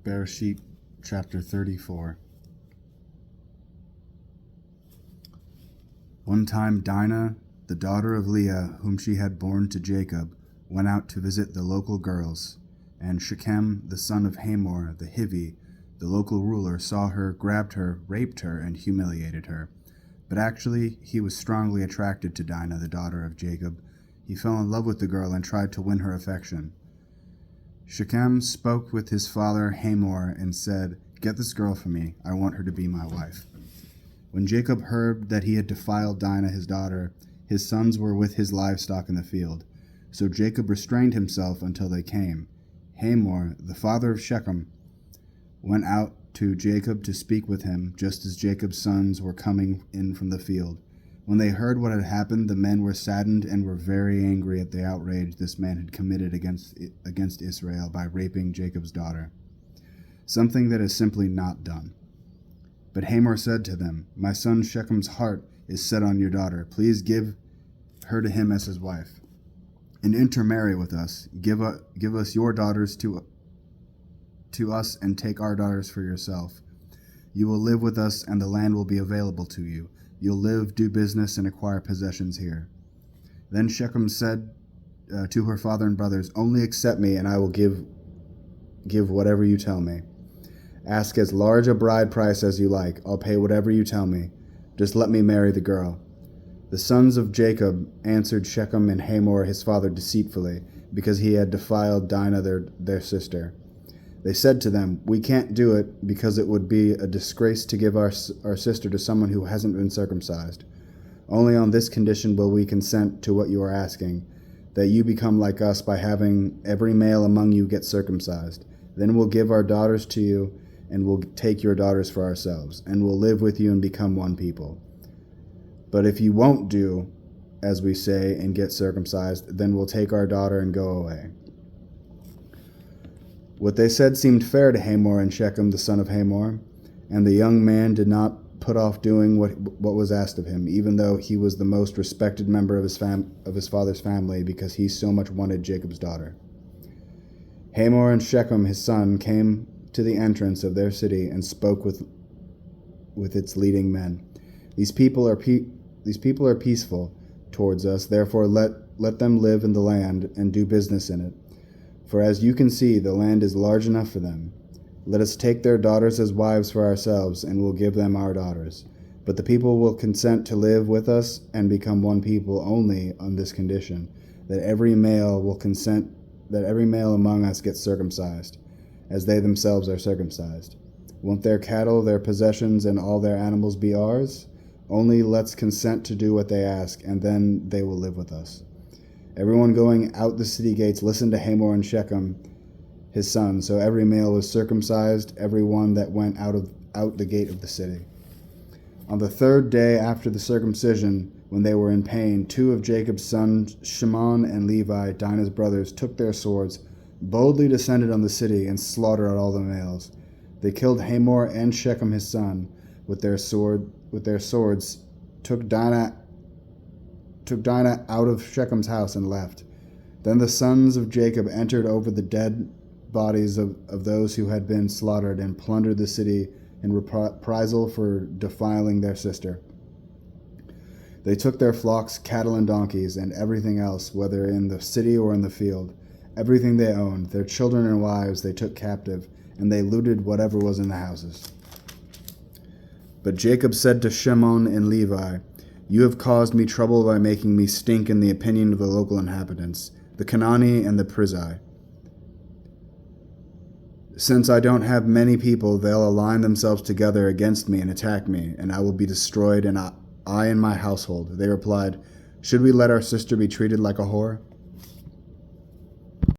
Bereshit chapter 34. One time Dinah, the daughter of Leah, whom she had borne to Jacob, went out to visit the local girls, and Shechem, the son of Hamor the Hivi, the local ruler, saw her, grabbed her, raped her, and humiliated her. But actually, he was strongly attracted to Dinah, the daughter of Jacob. He fell in love with the girl and tried to win her affection. Shechem spoke with his father Hamor and said, "Get this girl for me. I want her to be my wife." When Jacob heard that he had defiled Dinah, his daughter, his sons were with his livestock in the field. So Jacob restrained himself until they came. Hamor, the father of Shechem, went out to Jacob to speak with him, just as Jacob's sons were coming in from the field. When they heard what had happened, the men were saddened and were very angry at the outrage this man had committed against Israel by raping Jacob's daughter, something that is simply not done. But Hamor said to them, "My son Shechem's heart is set on your daughter. Please give her to him as his wife, and intermarry with us. Give us your daughters to us, and take our daughters for yourself. You will live with us, and the land will be available to you. You'll live, do business, and acquire possessions here." Then Shechem said to her father and brothers, "Only accept me, and I will give whatever you tell me. Ask as large a bride price as you like. I'll pay whatever you tell me. Just let me marry the girl." The sons of Jacob answered Shechem and Hamor his father deceitfully, because he had defiled Dinah their sister. They said to them, "We can't do it, because it would be a disgrace to give our sister to someone who hasn't been circumcised. Only on this condition will we consent to what you are asking, that you become like us by having every male among you get circumcised. Then we'll give our daughters to you, and we'll take your daughters for ourselves, and we'll live with you and become one people. But if you won't do as we say and get circumcised, then we'll take our daughter and go away." What they said seemed fair to Hamor and Shechem, the son of Hamor, and the young man did not put off doing what was asked of him, even though he was the most respected member of his father's family, because he so much wanted Jacob's daughter. Hamor and Shechem, his son, came to the entrance of their city and spoke with its leading men. These people are peaceful towards us, therefore let them live in the land and do business in it. For as you can see, the land is large enough for them. Let us take their daughters as wives for ourselves, and we'll give them our daughters. But the people will consent to live with us and become one people only on this condition, that every male among us gets circumcised, as they themselves are circumcised. Won't their cattle, their possessions, and all their animals be ours? Only let's consent to do what they ask, and then they will live with us." Everyone going out the city gates listened to Hamor and Shechem, his son. So every male was circumcised, every one that went out the gate of the city. On the third day after the circumcision, when they were in pain, two of Jacob's sons, Shimon and Levi, Dinah's brothers, took their swords, boldly descended on the city, and slaughtered all the males. They killed Hamor and Shechem his son with their swords, took Dinah out of Shechem's house and left. Then the sons of Jacob entered over the dead bodies of those who had been slaughtered and plundered the city in reprisal for defiling their sister. They took their flocks, cattle, and donkeys, and everything else, whether in the city or in the field. Everything they owned, their children and wives, they took captive, and they looted whatever was in the houses. But Jacob said to Shimon and Levi, "You have caused me trouble by making me stink in the opinion of the local inhabitants, the Canaani and the Perizzai. Since I don't have many people, they'll align themselves together against me and attack me, and I will be destroyed, and I and my household." They replied, "Should we let our sister be treated like a whore?"